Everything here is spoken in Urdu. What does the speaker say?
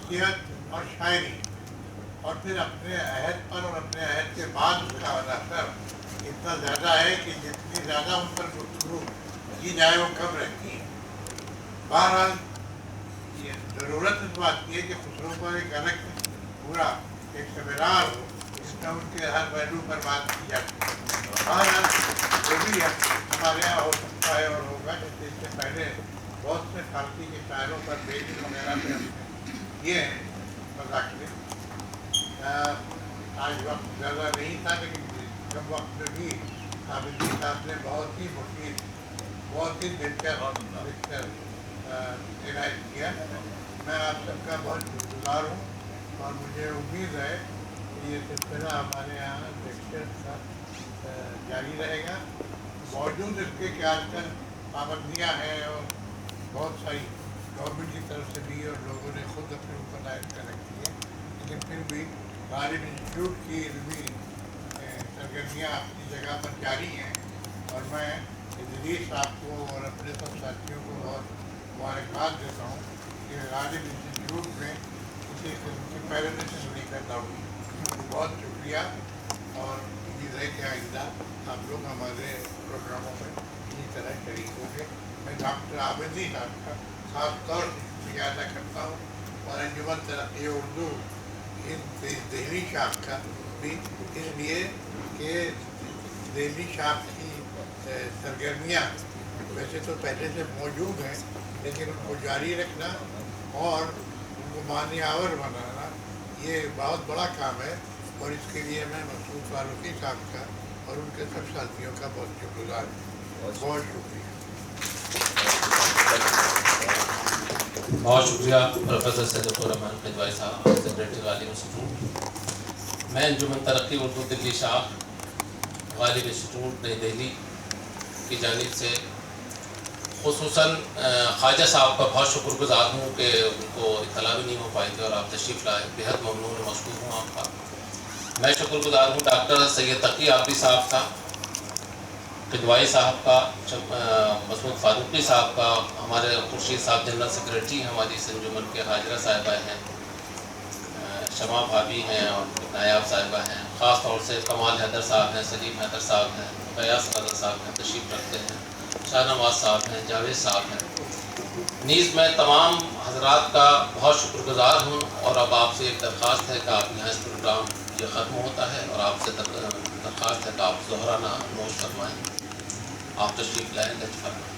شخصیت اور شاعری، اور پھر اپنے عہد پر اور اپنے عہد کے بعد اس کا اثر اتنا زیادہ ہے کہ جتنی زیادہ ان پر گفتگو کی جائے وہ کم رہتی ہے۔ بہرحال یہ ضرورت اس بات کی ہے کہ خسرو پر ایک الگ پورا ایک سیمینار ہو جس میں ان کے ہر پہلو پر بات کی جاتی ہے۔ بہرحال جو بھی ہمارے یہاں ہو سکتا ہے اور ہوگا، جیسے اس سے پہلے بہت سے فارسی کے شاعروں پر بیٹی وغیرہ پہ ہم نے یہ ہیں مذاکرے۔ آج وقت زیادہ نہیں تھا، لیکن کم وقت میں بھی آبدی صاحب نے بہت ہی مفید، بہت ہی دلچسپ لیکچر عنایت کیا۔ میں آپ سب کا بہت شکر گزار ہوں، اور مجھے امید ہے کہ یہ سلسلہ ہمارے یہاں لیکچر کا جاری رہے گا، باوجود اس کے کہ آج کل پابندیاں ہیں اور بہت ساری گورنمنٹ کی طرف سے بھی اور لوگوں نے خود اپنے اوپر عائد کر رکھی ہے، لیکن پھر بھی غالب انسٹیٹیوٹ کی علمی سرگرمیاں اپنی جگہ پر جاری ہیں، اور میں ادریس صاحب کو اور اپنے سب ساتھیوں کو بہت مبارکباد دیتا ہوں کہ غالب انسٹیٹیوٹ میں کسی قسم کی پیرنیشن نہیں پیدا ہوئی۔ بہت شکریہ، اور امید ہے کہ آئندہ آپ لوگ ہمارے پروگراموں میں اسی طرح شریک ہوں گے۔ میں ڈاکٹر عابدی صاحب کا خاص طور سے شکریہ ادا کرتا ہوں، اور انجمن ترقی اردو دہلی شاخ کا بھی، اس لیے کہ دہلی شاخ کی سرگرمیاں ویسے تو پہلے سے موجود ہیں، لیکن ان کو جاری رکھنا اور ان کو معنی آور بنانا یہ بہت بڑا کام ہے، اور اس کے لیے میں مسعود فاروقی صاحب کا اور ان کے سب ساتھیوں کا بہت شکر گزار ہوں۔ بہت شکریہ۔ بہت شکریہ پروفیسر صدیق-ور-رحمان کدوائے صاحب، سیکریٹری غالب انسٹیٹیوٹ۔ میں انجمن ترقی اردو دلی شاخ غالب انسٹیٹیوٹ نئی دہلی کی جانب سے خصوصاً خواجہ صاحب کا بہت شکر گزار ہوں کہ ان کو اطلاع بھی نہیں ہو پائی تھی اور آپ تشریف لائے، بےحد ممنون و مشکور ہوں آپ کا۔ میں شکر گزار ہوں ڈاکٹر سید تقی عابدی صاحب کا، کدوائی صاحب کا، مسعود فاروقی صاحب کا، ہمارے خورشید صاحب جنرل سیکریٹری ہیں ہماری اس انجمن کے، حاجرہ صاحبہ ہیں، شمع بھابھی ہیں، اور نایاب صاحبہ ہیں، خاص طور سے کمال حیدر صاحب ہیں، سلیم حیدر صاحب ہیں، فیاض حیدر صاحب ہیں، تشریف رکھتے ہیں، شاہ نواز صاحب ہیں، جاوید صاحب ہیں۔ نیز میں تمام حضرات کا بہت شکر گزار ہوں، اور اب آپ سے ایک درخواست ہے کہ آپ یہاں اس پروگرام یہ ختم ہوتا ہے، اور آپ سے درخواست ہے کہ آپ ظہرانہ نوش فرمائیں۔ آپ تشریف لائیں، لطف فرمائیں۔